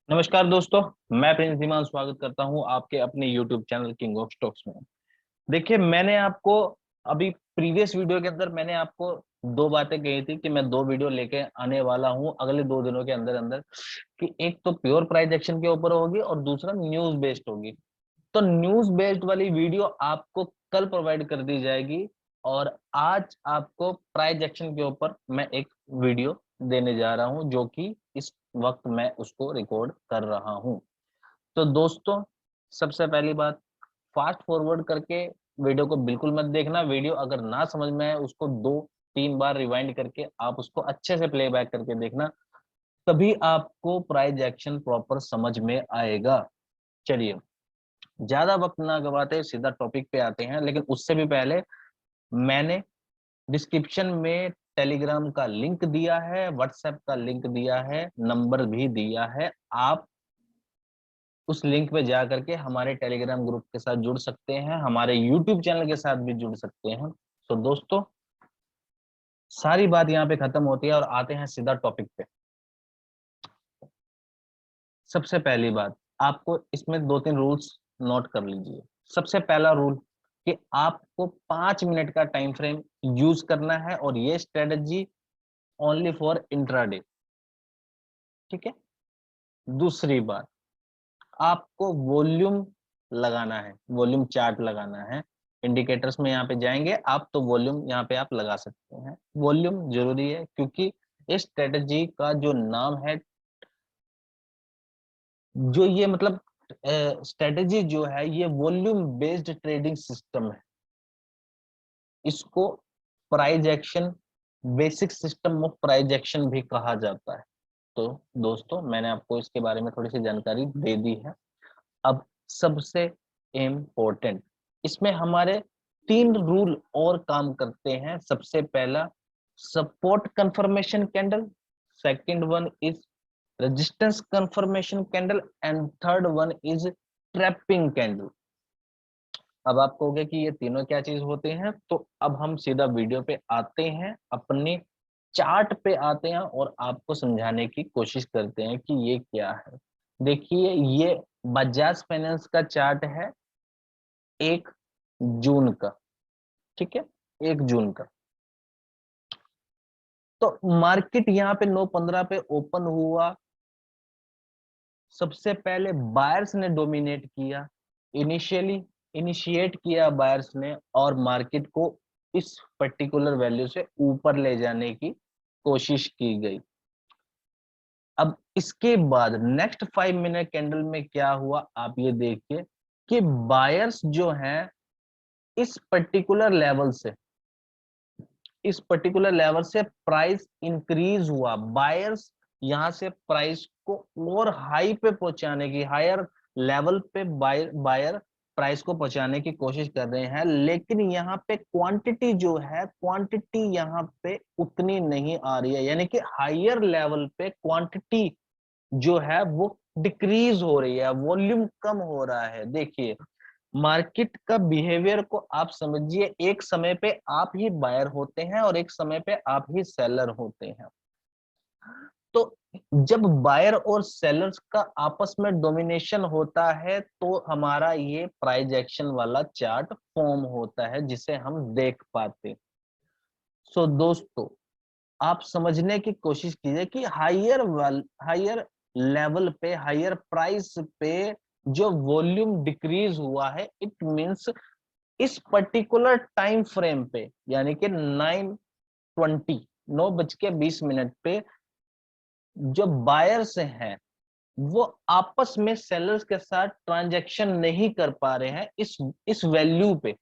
नमस्कार दोस्तों। मैं प्रिंस धीमान स्वागत करता हूं आपके अपने YouTube channel king of stocks में। देखिए, मैंने आपको अभी प्रीवियस वीडियो के अंदर मैंने आपको दो बातें कही थी कि मैं दो वीडियो लेके आने वाला हूं अगले 2 दिनों के अंदर अंदर, कि एक तो प्योर प्राइस एक्शन के ऊपर होगी और दूसरा न्यूज बेस्ड होगी। तो न्यूज बेस्ड वाली वीडियो आपको कल प्रोवाइड कर दी जाएगी और आज आपको प्राइस एक्शन के ऊपर मैं एक वीडियो देने जा रहा हूं, जो कि इस वक्त मैं उसको रिकॉर्ड कर रहा हूं। तो दोस्तों, सबसे पहली बात, फास्ट फॉरवर्ड करके वीडियो को बिल्कुल मत देखना। वीडियो अगर ना समझ में आए उसको 2-3 बार रिवाइंड करके आप उसको अच्छे से प्लेबैक करके देखना, तभी आपको प्राइस एक्शन प्रॉपर समझ में आएगा। चलिए, ज्यादा वक्त ना गवाते सीधा टॉपिक पे आते हैं, लेकिन उससे भी पहले मैंने डिस्क्रिप्शन में टेलीग्राम का लिंक दिया है, व्हाट्सएप का लिंक दिया है, नंबर भी दिया है। आप उस लिंक पे जा करके हमारे टेलीग्राम ग्रुप के साथ जुड़ सकते हैं, हमारे यूट्यूब चैनल के साथ भी जुड़ सकते हैं। तो दोस्तों, सारी बात यहाँ पे खत्म होती है और आते हैं सीधा टॉपिक पे। सबसे पहली बात, आपको इसमें 2-3 रूल्स नोट कर लीजिए। सबसे पहला रूल कि आपको 5 मिनट का टाइम फ्रेम यूज करना है और ये स्ट्रेटजी ओनली फॉर इंट्राडे। ठीक है। दूसरी बात, आपको वॉल्यूम लगाना है, वॉल्यूम चार्ट लगाना है। इंडिकेटर्स में यहाँ पे जाएंगे आप तो वॉल्यूम यहाँ पे आप लगा सकते हैं। वॉल्यूम जरूरी है क्योंकि इस स्ट्रेटजी का जो नाम है, जो ये मतलब स्ट्रेटजी जो है, ये वॉल्यूम बेस्ड ट्रेडिंग सिस्टम है। इसको price action, basic system of price action भी कहा जाता है। तो दोस्तों, मैंने आपको इसके बारे में थोड़ी सी जानकारी दे दी है। अब सबसे इम्पोर्टेंट, इसमें हमारे 3 रूल और काम करते हैं। सबसे पहला, support confirmation candle, second one is resistance confirmation candle and third one is trapping candle. अब आप कहोगे कि ये तीनों क्या चीज होते हैं, तो अब हम सीधा वीडियो पे आते हैं, अपने चार्ट पे आते हैं और आपको समझाने की कोशिश करते हैं कि ये क्या है। देखिए, ये बजाज फाइनेंस का चार्ट है 1 जून का। ठीक है, 1 जून का। तो मार्केट यहाँ पे 9:15 पे ओपन हुआ। सबसे पहले बायर्स ने डोमिनेट किया, इनिशिएट किया बायर्स ने, और मार्केट को इस पर्टिकुलर वैल्यू से ऊपर ले जाने की कोशिश की गई। अब इसके बाद नेक्स्ट 5 मिनट कैंडल में क्या हुआ, आप ये देखिए कि बायर्स जो हैं इस पर्टिकुलर लेवल से, इस पर्टिकुलर लेवल से प्राइस इंक्रीज हुआ। बायर्स यहां से प्राइस को और हाई पे पहुंचाने की, हायर लेवल पे बायर प्राइस को पहुंचाने की कोशिश कर रहे हैं, लेकिन यहाँ पे क्वांटिटी जो है, क्वांटिटी यहाँ पे उतनी नहीं आ रही है। यानी कि हायर लेवल पे क्वांटिटी जो है वो डिक्रीज हो रही है, वॉल्यूम कम हो रहा है। देखिए, मार्केट का बिहेवियर को आप समझिए, एक समय पे आप ही बायर होते हैं और एक समय पे आप ही सेलर होते हैं। तो जब बायर और सेलर्स का आपस में डोमिनेशन होता है तो हमारा ये प्राइस एक्शन वाला चार्ट फॉर्म होता है, जिसे हम देख पाते। सो दोस्तों, आप समझने की कोशिश कीजिए कि हायर लेवल पे, हायर प्राइस पे जो वॉल्यूम डिक्रीज हुआ है, इट मींस इस पर्टिकुलर टाइम फ्रेम पे, यानी कि 9:20, 9:20 पे जो बायर्स हैं वो आपस में सेलर्स के साथ ट्रांजैक्शन नहीं कर पा रहे हैं इस वैल्यू पे।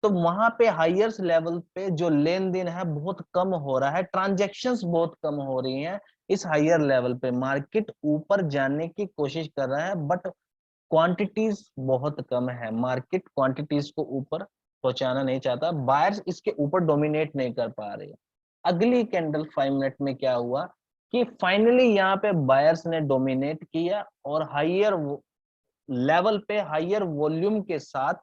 तो वहां पे हायर लेवल पे जो लेन देन है बहुत कम हो रहा है, ट्रांजैक्शंस बहुत कम हो रही हैं। इस हायर लेवल पे मार्केट ऊपर जाने की कोशिश कर रहा है, बट क्वांटिटीज बहुत कम है। मार्केट क्वांटिटीज को ऊपर पहुंचाना नहीं चाहता, बायर्स इसके ऊपर डोमिनेट नहीं कर पा रहे। अगली कैंडल 5 मिनट में क्या हुआ कि फाइनली यहाँ पे बायर्स ने डोमिनेट किया और हायर लेवल पे, हायर वॉल्यूम के साथ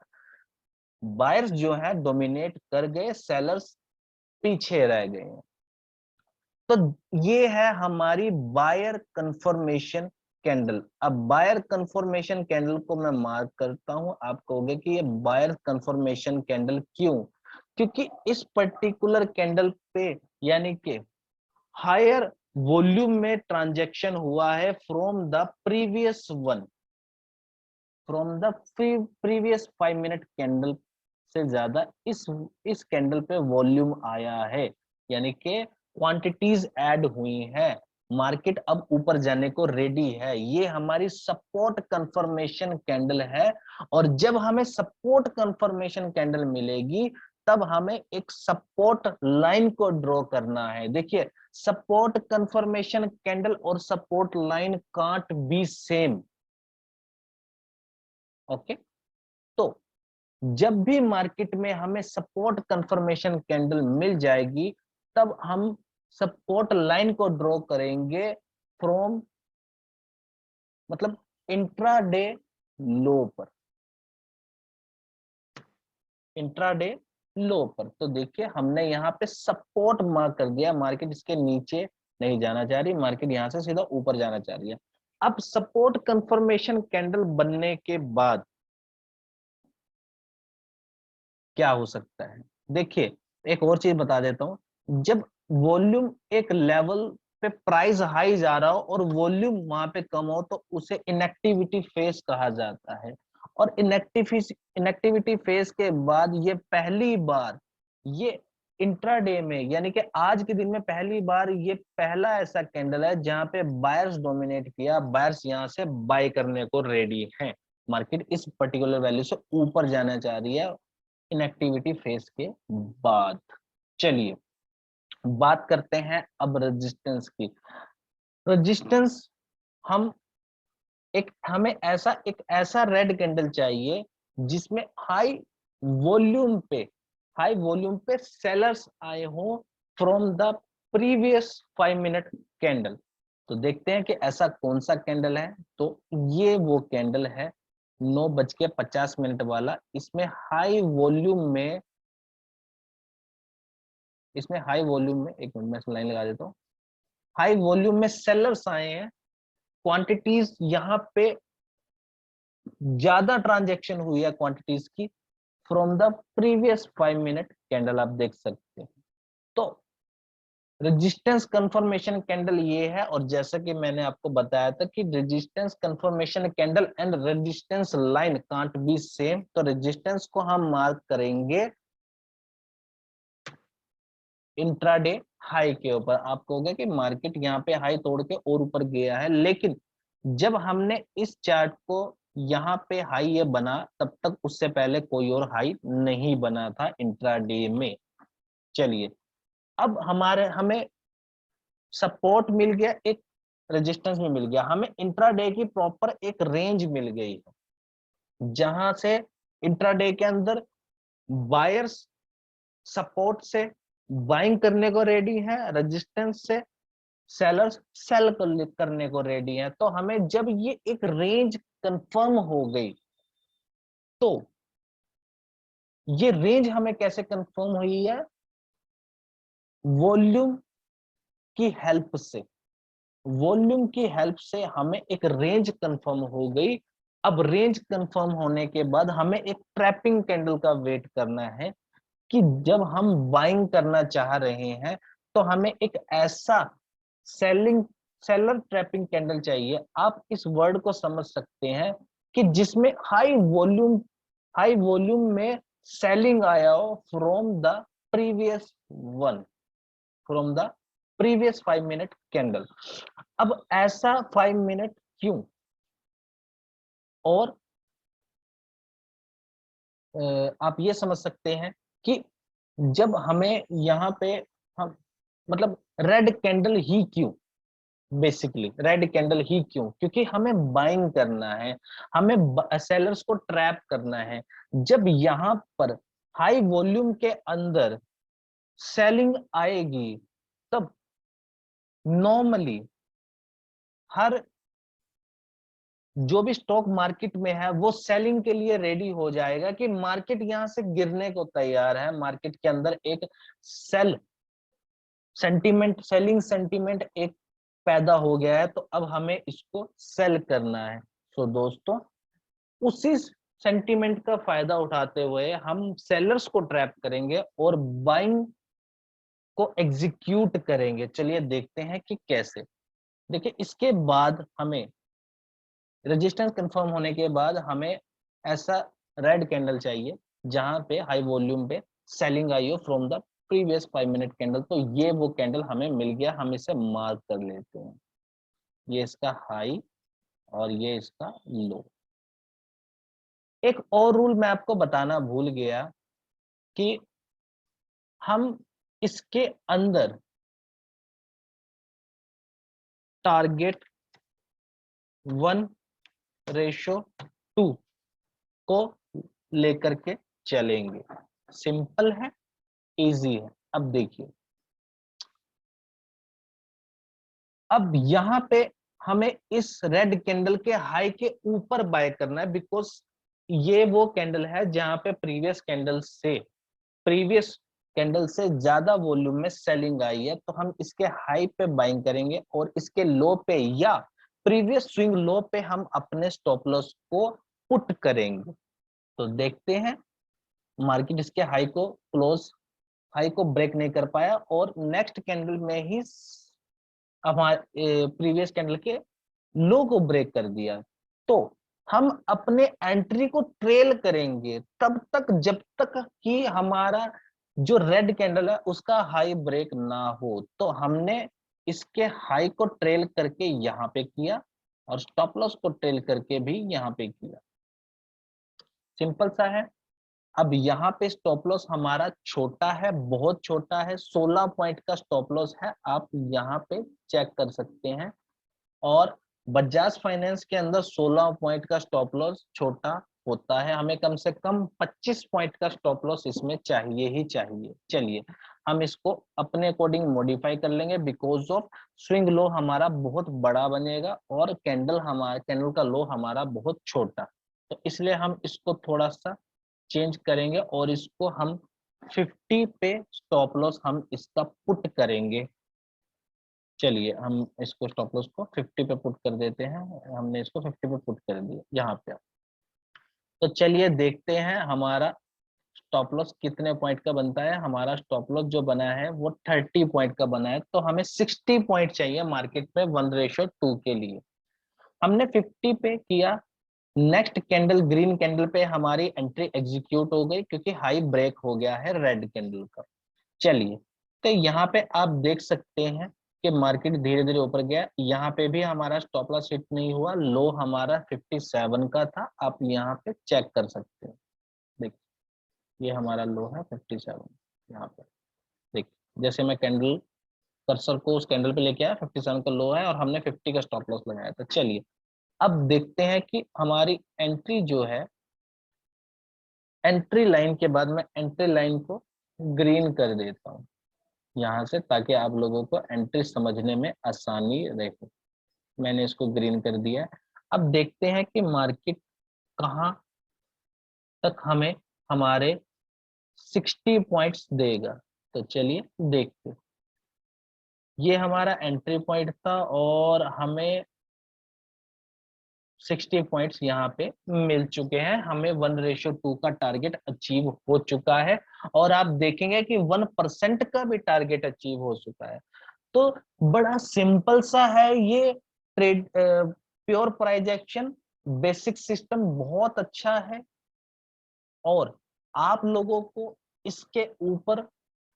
बायर्स जो है डोमिनेट कर गए, सेलर्स पीछे रह गए। तो ये है हमारी बायर कंफर्मेशन कैंडल। अब बायर कंफर्मेशन कैंडल को मैं मार्क करता हूं, आप कहोगे कि ये बायर कंफर्मेशन कैंडल क्यों? क्योंकि इस पर्टिकुलर कैंडल पे यानी कि हायर वॉल्यूम में ट्रांजैक्शन हुआ है from the previous one, from the previous 5 minute candle से ज्यादा इस कैंडल पे वॉल्यूम आया है, यानी कि क्वांटिटीज ऐड हुई हैं, मार्केट अब ऊपर जाने को रेडी है। ये हमारी सपोर्ट कंफर्मेशन कैंडल है, और जब हमें सपोर्ट कंफर्मेशन कैंडल मिलेगी तब हमें एक सपोर्ट लाइन को ड्रॉ करना है। देखिए, सपोर्ट कंफर्मेशन कैंडल और support line can't be same. Okay, तो जब भी मार्केट में हमें सपोर्ट कंफर्मेशन कैंडल मिल जाएगी तब हम सपोर्ट लाइन को ड्रॉ करेंगे फ्रॉम, मतलब इंट्राडे लो पर, इंट्राडे लो पर। तो देखिए हमने यहाँ पे सपोर्ट मार्क कर दिया, मार्केट इसके नीचे नहीं जाना चाह रही, मार्केट यहां से सीधा ऊपर जाना चाह रही है। अब सपोर्ट कंफर्मेशन कैंडल बनने के बाद क्या हो सकता है? देखिए, एक और चीज बता देता हूं, जब वॉल्यूम एक लेवल पे प्राइस हाई जा रहा हो और वॉल्यूम वहां पे कम हो तो उसे इनएक्टिविटी फेज कहा जाता है। और इनएक्टिविटी फेज के बाद ये पहली बार, ये इंट्राडे में यानी कि आज के दिन में पहली बार ये पहला ऐसा कैंडल है जहां पे बायर्स डोमिनेट किया, बायर्स यहां से बाय करने को रेडी हैं। मार्केट इस पर्टिकुलर वैल्यू से ऊपर जाना चाह रही है इनएक्टिविटी फेज के बाद। चलिए बात करते हैं अब रेजिस्टेंस की। रेजिस्टेंस, हम एक ऐसा रेड कैंडल चाहिए जिसमें हाई वॉल्यूम पे सेलर्स आए हो from the previous 5 minute candle. तो देखते हैं कि ऐसा कौन सा कैंडल है। तो ये वो कैंडल है 9:50 वाला। इसमें हाई वॉल्यूम में, एक मिनट में लाइन लगा देता हूँ, हाई वॉल्यूम में सेलर्स आए हैं, क्वांटिटीज यहाँ पे ज्यादा ट्रांजैक्शन हुई है क्वांटिटीज की from the previous 5 minute candle, आप देख सकते हैं। तो रेजिस्टेंस कंफर्मेशन कैंडल ये है, और जैसा कि मैंने आपको बताया था कि resistance confirmation candle and resistance line can't be same. तो रेजिस्टेंस को हम मार्क करेंगे इंट्राडे हाई के ऊपर। आप कहोगे कि मार्केट यहाँ पे हाई तोड़ के और ऊपर गया है, लेकिन जब हमने इस चार्ट को यहाँ पे हाई ये बना तब तक उससे पहले कोई और हाई नहीं बना था इंट्राडे में। चलिए, अब हमें सपोर्ट मिल गया, एक रेजिस्टेंस में मिल गया, हमें इंट्राडे की प्रॉपर एक रेंज मिल गई है जहां से इंट्राडे के अंदर बायर्स सपोर्ट से बाइंग करने को रेडी है, रेजिस्टेंस से सेलर्स सेल करने को रेडी है। तो हमें जब ये एक रेंज कंफर्म हो गई, तो ये रेंज हमें कैसे कंफर्म हुई है? वॉल्यूम की हेल्प से, वॉल्यूम की हेल्प से हमें एक रेंज कंफर्म हो गई। अब रेंज कंफर्म होने के बाद हमें एक ट्रैपिंग कैंडल का वेट करना है कि जब हम बाइंग करना चाह रहे हैं तो हमें एक ऐसा सेलिंग सेलर ट्रैपिंग कैंडल चाहिए। आप इस वर्ड को समझ सकते हैं कि जिसमें हाई वॉल्यूम में सेलिंग आया हो from the previous one, from the previous 5 minute candle. अब ऐसा 5 मिनट क्यों? और आप ये समझ सकते हैं कि जब हमें यहाँ पे हम, मतलब रेड कैंडल ही क्यों, बेसिकली रेड कैंडल ही क्यों? क्योंकि हमें बाइंग करना है, हमें सेलर्स को ट्रैप करना है। जब यहाँ पर हाई वॉल्यूम के अंदर सेलिंग आएगी तब नॉर्मली हर जो भी स्टॉक मार्केट में है वो सेलिंग के लिए रेडी हो जाएगा कि मार्केट यहां से गिरने को तैयार है। मार्केट के अंदर एक सेलिंग सेंटीमेंट एक पैदा हो गया है, तो अब हमें इसको सेल करना है। तो दोस्तों उसी सेंटीमेंट का फायदा उठाते हुए हम सेलर्स को ट्रैप करेंगे और बाइंग को एग्जीक्यूट करेंगे। चलिए देखते हैं कि कैसे। देखिए इसके बाद हमें रेजिस्टेंस कंफर्म होने के बाद हमें ऐसा रेड कैंडल चाहिए जहां पे हाई वॉल्यूम पे सेलिंग आई हो from the previous 5 minute candle. तो ये वो कैंडल हमें मिल गया, हम इसे मार्क कर लेते हैं। ये इसका हाई और ये इसका लो। एक और रूल मैं आपको बताना भूल गया कि हम इसके अंदर टारगेट 1:2 को लेकर के चलेंगे। सिंपल है, इजी है। अब देखिए, अब यहां पे हमें इस रेड कैंडल के हाई के ऊपर बाय करना है, बिकॉज ये वो कैंडल है जहां पे प्रीवियस कैंडल से ज्यादा वॉल्यूम में सेलिंग आई है। तो हम इसके हाई पे बाइंग करेंगे और इसके लो पे या प्रीवियस स्विंग लो पे हम अपने स्टॉप लॉस को पुट करेंगे। तो देखते हैं, मार्केट इसके हाई को ब्रेक नहीं कर पाया और नेक्स्ट कैंडल में ही हमारे प्रीवियस कैंडल के लो को ब्रेक कर दिया। तो हम अपने एंट्री को ट्रेल करेंगे तब तक जब तक कि हमारा जो रेड कैंडल है उसका हाई ब्रेक ना हो। तो हमने इसके हाई को ट्रेल करके यहाँ पे किया और स्टॉप लॉस को ट्रेल करके भी यहाँ पे किया। सिंपल सा है। अब यहाँ पे स्टॉप लॉस हमारा छोटा है, बहुत छोटा है, 16 पॉइंट का स्टॉप लॉस है, आप यहाँ पे चेक कर सकते हैं। और बजाज फाइनेंस के अंदर 16 पॉइंट का स्टॉप लॉस छोटा होता है, हमें कम से कम 25 पॉइंट का स्टॉप लॉस इसमें चाहिए ही चाहिए। चलिए हम इसको अपने अकॉर्डिंग मॉडिफाई कर लेंगे, बिकॉज ऑफ स्विंग लो हमारा बहुत बड़ा बनेगा और कैंडल का लो हमारा बहुत छोटा। तो इसलिए हम इसको थोड़ा सा चेंज करेंगे और इसको हम 50 पे स्टॉप लॉस हम इसका पुट करेंगे। चलिए हम इसको स्टॉप लॉस को 50 पे पुट कर देते हैं। हमने इसको 50 पे पुट कर दिया यहाँ पे। तो चलिए देखते हैं हमारा स्टॉप लॉस कितने पॉइंट का बनता है। हमारा स्टॉप लॉस जो बना है वो 30 पॉइंट का बना है। तो हमें 60 पॉइंट चाहिए मार्केट में 1:2 के लिए। हमने 50 पे किया, नेक्स्ट कैंडल ग्रीन कैंडल पे हमारी एंट्री एग्जीक्यूट हो गई क्योंकि हाई ब्रेक हो गया है रेड कैंडल का। चलिए, तो यहाँ पे आप देख सकते हैं कि मार्केट धीरे धीरे ऊपर गया। यहाँ पे भी हमारा स्टॉप लॉस हिट नहीं हुआ, लो हमारा 57 का था, आप यहाँ पे चेक कर सकते हैं। देखिए ये हमारा लो है 57 यहाँ पे। देखिए जैसे मैं कैंडल कर्सर को उस कैंडल पे लेके आया, 57 का लो है और हमने 50 का स्टॉप लॉस लगाया था। चलिए अब देखते हैं कि हमारी एंट्री जो है, एंट्री लाइन के बाद मैं एंट्री लाइन को ग्रीन कर देता हूँ यहाँ से, ताकि आप लोगों को एंट्री समझने में आसानी रहे। मैंने इसको ग्रीन कर दिया है। अब देखते हैं कि मार्केट कहाँ तक हमें हमारे 60 पॉइंट्स देगा। तो चलिए देखते। ये हमारा एंट्री पॉइंट था और हमें 60 पॉइंट्स यहाँ पे मिल चुके हैं। हमें 1:2 का टारगेट अचीव हो चुका है और आप देखेंगे कि 1% का भी टारगेट अचीव हो चुका है। तो बड़ा सिंपल सा है ये trade, pure price action basic system बहुत अच्छा है और आप लोगों को इसके ऊपर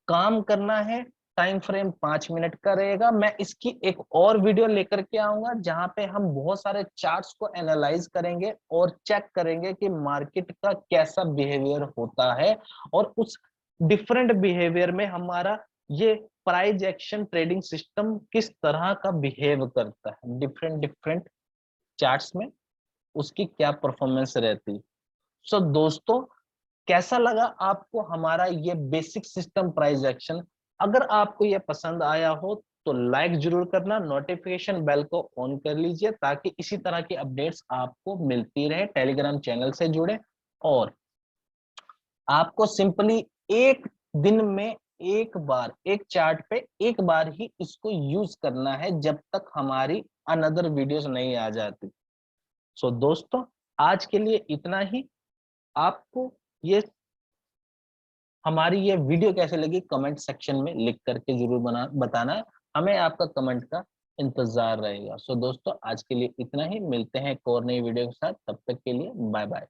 काम करना है। टाइम फ्रेम 5 मिनट का रहेगा। मैं इसकी एक और वीडियो लेकर के आऊंगा जहां पे हम बहुत सारे चार्ट्स को एनालाइज करेंगे और चेक करेंगे कि मार्केट का कैसा बिहेवियर होता है और उस डिफरेंट बिहेवियर में हमारा ये प्राइस एक्शन ट्रेडिंग सिस्टम किस तरह का बिहेव करता है। डिफरेंट डिफरेंट चार्ट्स में उसकी क्या परफॉर्मेंस रहती है। सो दोस्तों, कैसा लगा आपको हमारा ये बेसिक सिस्टम प्राइस एक्शन? अगर आपको ये पसंद आया हो तो लाइक जरूर करना, नोटिफिकेशन बेल को ऑन कर लीजिए ताकि इसी तरह की अपडेट्स आपको मिलती रहे। टेलीग्राम चैनल से जुड़े और आपको सिंपली एक दिन में एक चार्ट पे एक बार ही इसको यूज करना है जब तक हमारी अनदर वीडियोस नहीं आ जाती। सो दोस्तों आज के लिए इतना ही। आपको ये हमारी ये वीडियो कैसे लगी कमेंट सेक्शन में लिख करके जरूर बताना। हमें आपका कमेंट का इंतजार रहेगा। सो दोस्तों आज के लिए इतना ही, मिलते हैं एक और नई वीडियो के साथ, तब तक के लिए बाय बाय।